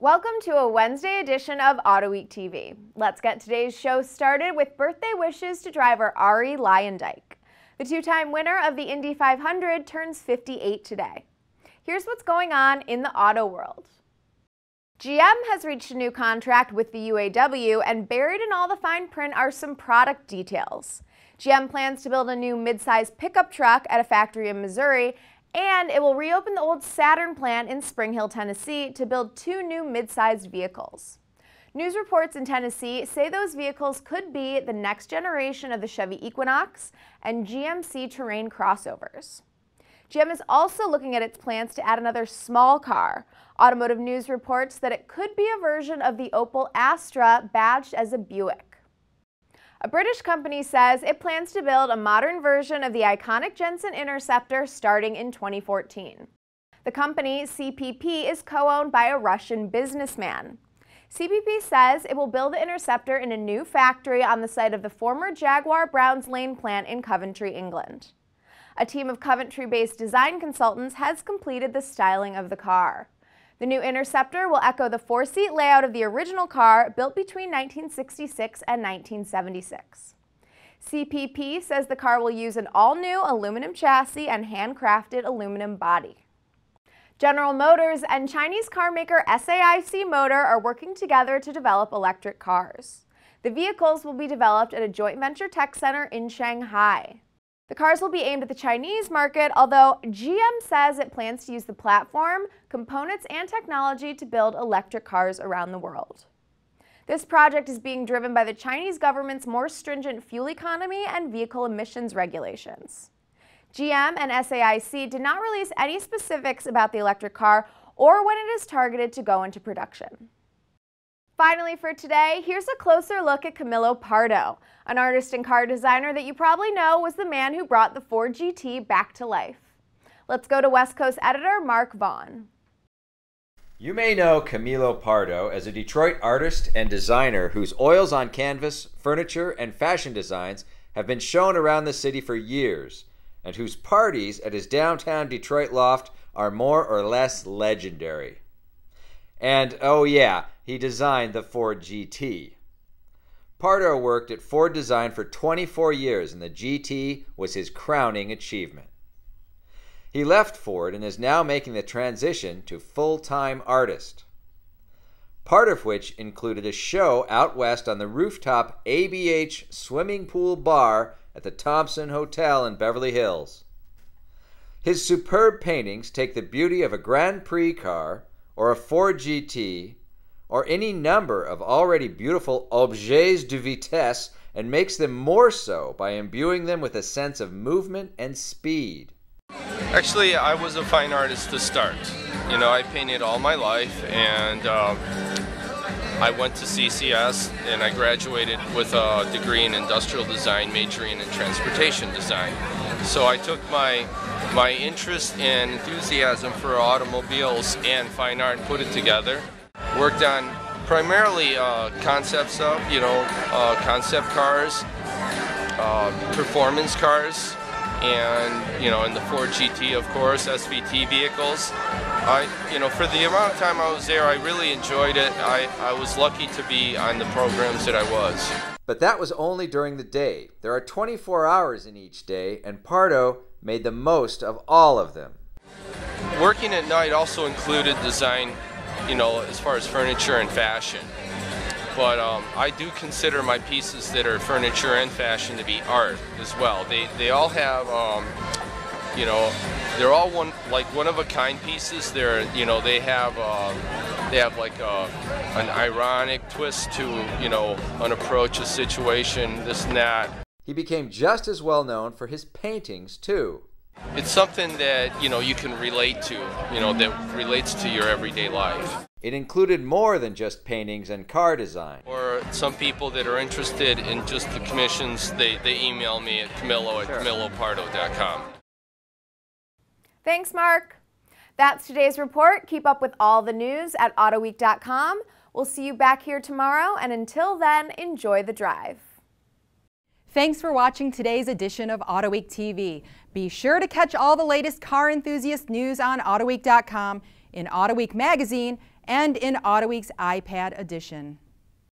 Welcome to a Wednesday edition of Autoweek TV. Let's get today's show started with birthday wishes to driver Arie Luyendyk. The two-time winner of the Indy 500 turns 58 today. Here's what's going on in the auto world. GM has reached a new contract with the UAW, and buried in all the fine print are some product details. GM plans to build a new mid-size pickup truck at a factory in Missouri, and it will reopen the old Saturn plant in Spring Hill, Tennessee to build two new mid-sized vehicles. News reports in Tennessee say those vehicles could be the next generation of the Chevy Equinox and GMC Terrain crossovers. GM is also looking at its plans to add another small car. Automotive News reports that it could be a version of the Opel Astra badged as a Buick. A British company says it plans to build a modern version of the iconic Jensen Interceptor starting in 2014. The company, CPP, is co-owned by a Russian businessman. CPP says it will build the Interceptor in a new factory on the site of the former Jaguar Browns Lane plant in Coventry, England. A team of Coventry-based design consultants has completed the styling of the car. The new Interceptor will echo the four-seat layout of the original car, built between 1966 and 1976. CPP says the car will use an all-new aluminum chassis and handcrafted aluminum body. General Motors and Chinese car maker SAIC Motor are working together to develop electric cars. The vehicles will be developed at a joint venture tech center in Shanghai. The cars will be aimed at the Chinese market, although GM says it plans to use the platform, components, and technology to build electric cars around the world. This project is being driven by the Chinese government's more stringent fuel economy and vehicle emissions regulations. GM and SAIC did not release any specifics about the electric car or when it is targeted to go into production. Finally for today, here's a closer look at Camilo Pardo. An artist and car designer that you probably know was the man who brought the Ford GT back to life. Let's go to West Coast editor Mark Vaughn. You may know Camilo Pardo as a Detroit artist and designer whose oils on canvas, furniture, and fashion designs have been shown around the city for years, and whose parties at his downtown Detroit loft are more or less legendary. And oh yeah, he designed the Ford GT. Pardo worked at Ford Design for 24 years, and the GT was his crowning achievement. He left Ford and is now making the transition to full-time artist, part of which included a show out west on the rooftop ABH swimming pool bar at the Thompson Hotel in Beverly Hills. His superb paintings take the beauty of a Grand Prix car or a Ford GT or any number of already beautiful objets de vitesse and makes them more so by imbuing them with a sense of movement and speed. Actually, I was a fine artist to start. You know, I painted all my life, and I went to CCS and I graduated with a degree in industrial design, majoring in transportation design. So I took my interest and enthusiasm for automobiles and fine art and put it together. Worked on primarily concept stuff, concept cars, performance cars, and in the Ford GT, of course, SVT vehicles. For the amount of time I was there, I really enjoyed it. I was lucky to be on the programs that I was. But that was only during the day. There are 24 hours in each day, and Pardo made the most of all of them. Working at night also included design, as far as furniture and fashion. But I do consider my pieces that are furniture and fashion to be art as well. They all have, they're all one-of-a-kind pieces. They have like an ironic twist to, an approach, a situation, this and that. He became just as well known for his paintings too. It's something that, you can relate to, that relates to your everyday life. It included more than just paintings and car design. Or some people that are interested in just the commissions, they email me at camilo@camilopardo.com. Thanks, Mark. That's today's report. Keep up with all the news at Autoweek.com. We'll see you back here tomorrow, and until then, enjoy the drive. Thanks for watching today's edition of Autoweek TV. Be sure to catch all the latest car enthusiast news on Autoweek.com, in Autoweek magazine, and in Autoweek's iPad edition.